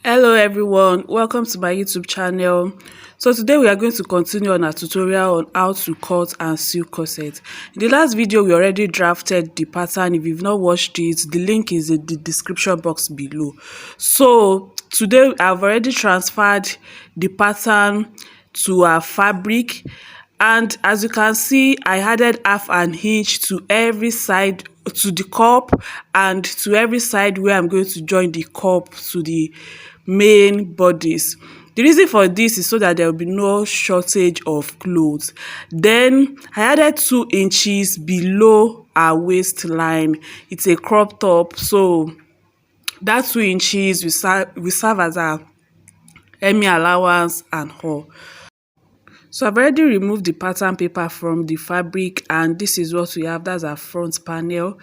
Hello everyone, welcome to my YouTube channel. So today we are going to continue on our tutorial on how to cut and sew corset. In the last video we already drafted the pattern. If you've not watched it, the link is in the description box below. So today I've already transferred the pattern to our fabric, and as you can see I added half an inch to every side to the cup and to every side where I'm going to join the cup to the main bodies. The reason for this is so that there will be no shortage of clothes. Then I added 2 inches below our waistline. It's a crop top, so that 2 inches will serve as our hemming allowance and all. So I've already removed the pattern paper from the fabric, and this is what we have. That's our front panel.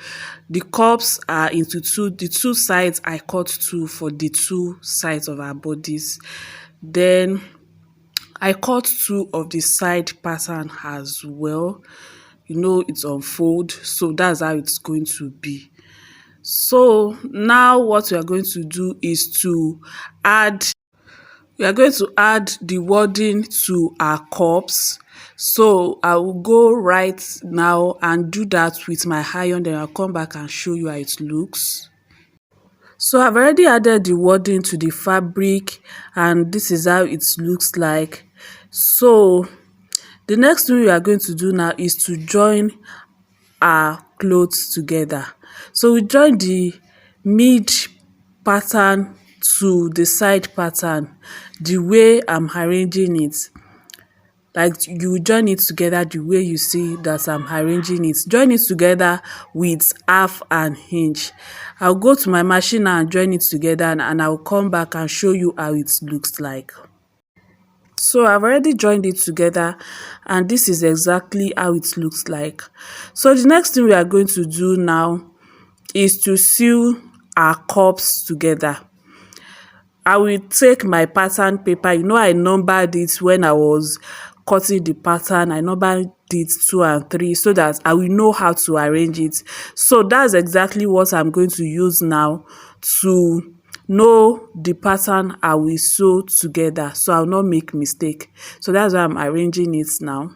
The cups are into two. The two sides I cut two for the two sides of our bodies. Then I cut 2 of the side pattern as well. It's on fold, so that's how it's going to be. So now what we are going to do is to add the wording to our cups. So I will go right now and do that with my iron, then I'll come back and show you how it looks. So I've already added the wording to the fabric, and this is how it looks like. So the next thing we are going to do now is to join our clothes together. So we join the mid pattern to the side pattern the way I'm arranging it. Like, you join it together the way you see that I'm arranging it. Join it together with half an inch. I'll go to my machine and join it together, and I'll come back and show you how it looks like. So I've already joined it together, and this is exactly how it looks like. So the next thing we are going to do now is to sew our cups together. I will take my pattern paper. I numbered it when I was cutting the pattern. I numbered it 2 and 3 so that I will know how to arrange it. So that's exactly what I'm going to use now to know the pattern I will sew together, so I'll not make mistake. So that's why I'm arranging it now.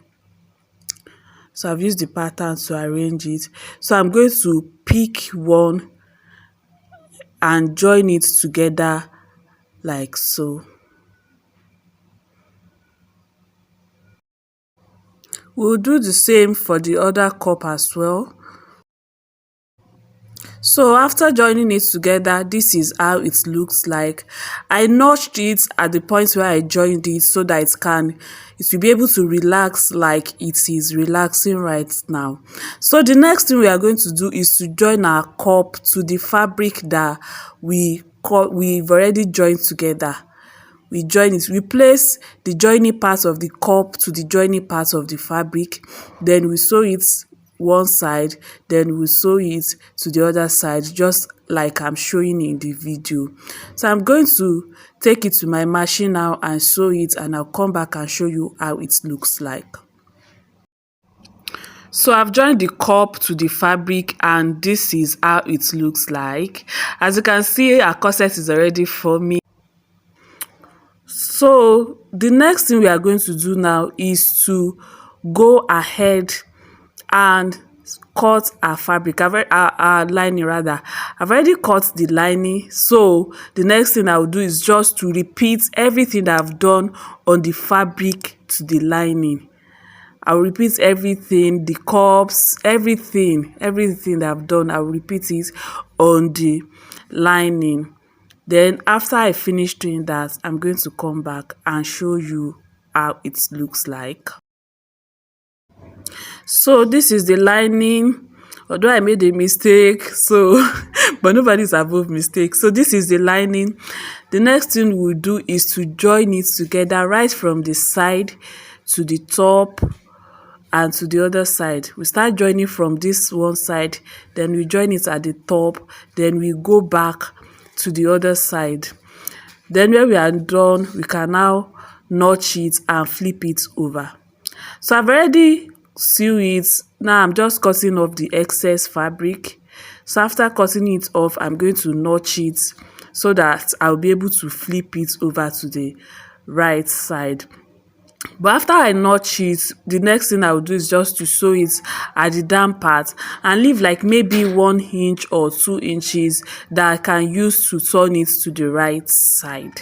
So I've used the pattern to arrange it. So I'm going to pick one and join it together like so. We'll do the same for the other cup as well. So after joining it together, this is how it looks like. I notched it at the point where I joined it so that it will be able to relax like it is relaxing right now. So the next thing we are going to do is to join our cup to the fabric that we've already joined together. We join it. We place the joining part of the cup to the joining part of the fabric. Then we sew it one side, then we sew it to the other side, just like I'm showing in the video. So I'm going to take it to my machine now and sew it, and I'll come back and show you how it looks like. So I've joined the cup to the fabric, and this is how it looks like. As you can see, our corset is already forming. So the next thing we are going to do now is to go ahead and cut our fabric, our lining rather. I've already cut the lining, so the next thing I will do is just to repeat everything that I've done on the fabric to the lining. I'll repeat everything, the cups, everything that I've done, I'll repeat it on the lining. Then after I finish doing that, I'm going to come back and show you how it looks like. So this is the lining, although I made a mistake, so but nobody's above mistake. So this is the lining. The next thing we'll do is to join it together right from the side to the top and to the other side. We start joining from this one side, then we join it at the top, then we go back to the other side. Then when we are done, we can now notch it and flip it over. So I've already sew it. Now I'm just cutting off the excess fabric. So after cutting it off, I'm going to notch it so that I'll be able to flip it over to the right side. But after I notch it, the next thing I will do is just to sew it at the down part and leave like maybe 1 inch or 2 inches that I can use to turn it to the right side.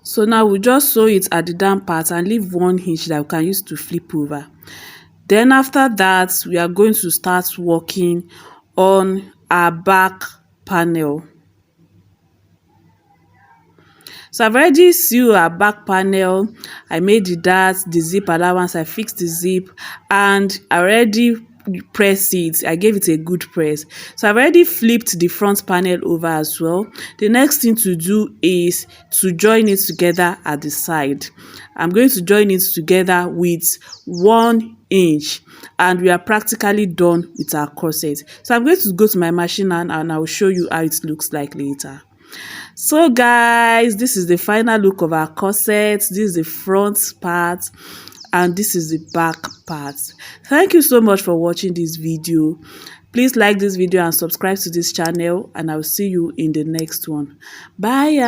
So now we just sew it at the down part and leave 1 inch that we can use to flip over. Then after that, we are going to start working on our back panel. So I've already sewn our back panel. I made the dart, the zip allowance, I fixed the zip, and I already press it. I gave it a good press. So I've already flipped the front panel over as well. The next thing to do is to join it together at the side. I'm going to join it together with 1 inch, and we are practically done with our corset. So I'm going to go to my machine and I'll show you how it looks like later. So guys, this is the final look of our corset. This is the front part and this is the back part. Thank you so much for watching this video. Please like this video and subscribe to this channel, and I will see you in the next one. Bye.